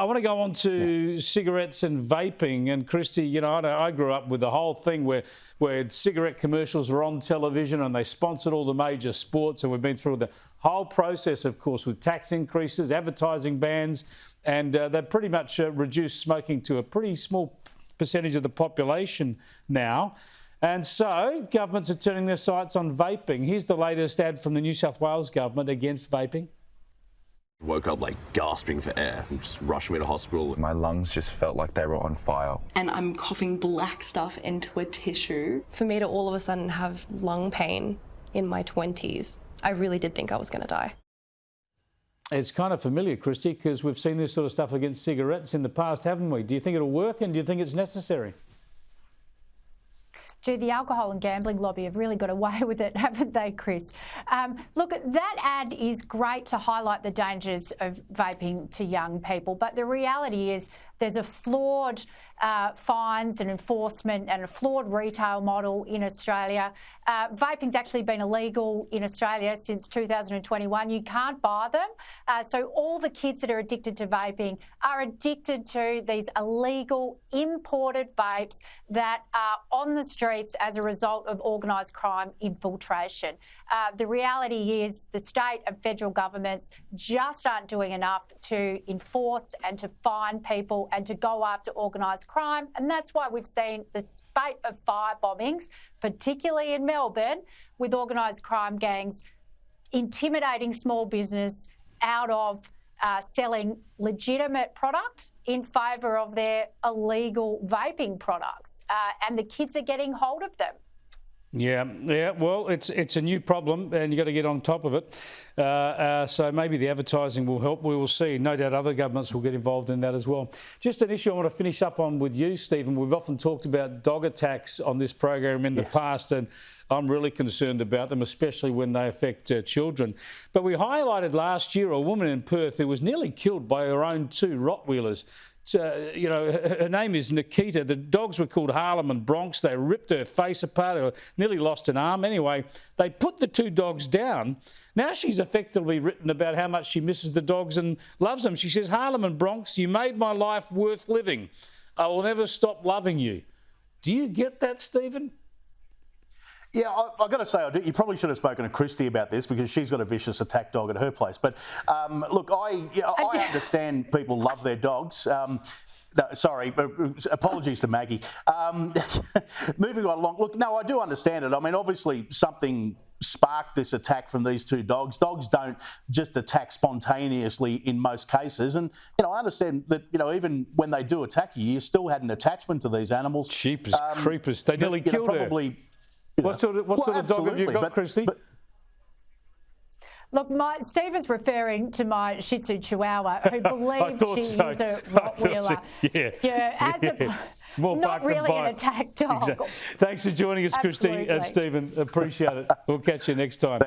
I want to go on to cigarettes and vaping. And Kristy, you know, I grew up with the whole thing where cigarette commercials were on television and they sponsored all the major sports. And we've been through the whole process, of course, with tax increases, advertising bans, and they've pretty much reduced smoking to a pretty small percentage of the population now. And so governments are turning their sights on vaping. Here's the latest ad from the New South Wales government against vaping. Woke up like gasping for air and just rushed me to hospital. My lungs just felt like they were on fire. And I'm coughing black stuff into a tissue. For me to all of a sudden have lung pain in my 20s, I really did think I was going to die. It's kind of familiar, Kristy, because we've seen this sort of stuff against cigarettes in the past, haven't we? Do you think it'll work, and do you think it's necessary? Gee, the alcohol and gambling lobby have really got away with it, haven't they, Chris? Look, that ad is great to highlight the dangers of vaping to young people, but the reality is there's a flawed fines and enforcement and a flawed retail model in Australia. Vaping's actually been illegal in Australia since 2021. You can't buy them. So all the kids that are addicted to vaping are addicted to these illegal imported vapes that are on the streets as a result of organised crime infiltration. The reality is the state and federal governments just aren't doing enough to enforce and to fine people and to go after organised crime. And that's why we've seen the spate of fire bombings, particularly in Melbourne, with organised crime gangs intimidating small business out of selling legitimate products in favour of their illegal vaping products. And the kids are getting hold of them. Yeah. Well, it's a new problem, and you've got to get on top of it. So maybe the advertising will help. We will see. No doubt other governments will get involved in that as well. Just an issue I want to finish up on with you, Stephen. We've often talked about dog attacks on this program in the past, and I'm really concerned about them, especially when they affect children. But we highlighted last year a woman in Perth who was nearly killed by her own two Rottweilers. You know, her name is Nikita. The dogs were called Harlem and Bronx. They ripped her face apart. Her nearly lost an arm. Anyway, they put the two dogs down. Now she's effectively written about how much she misses the dogs and loves them. She says, Harlem and Bronx, you made my life worth living. I will never stop loving you. Do you get that, Stephen? Yeah, I've got to say, you probably should have spoken to Kristy about this because she's got a vicious attack dog at her place. But look, I understand people love their dogs. No, sorry, apologies to Maggie. Moving right along, look, no, I do understand it. I mean, obviously something sparked this attack from these two dogs. Dogs don't just attack spontaneously in most cases. And, you know, I understand that, you know, even when they do attack you, you still had an attachment to these animals. Jeepers creepers. They nearly killed her. What sort of dog have you got, Kristy? Look, Stephen's referring to my Shih Tzu Chihuahua, who believes she is a Rottweiler. Not really an attack dog. Exactly. Thanks for joining us, Kristy. Stephen, appreciate it. We'll catch you next time.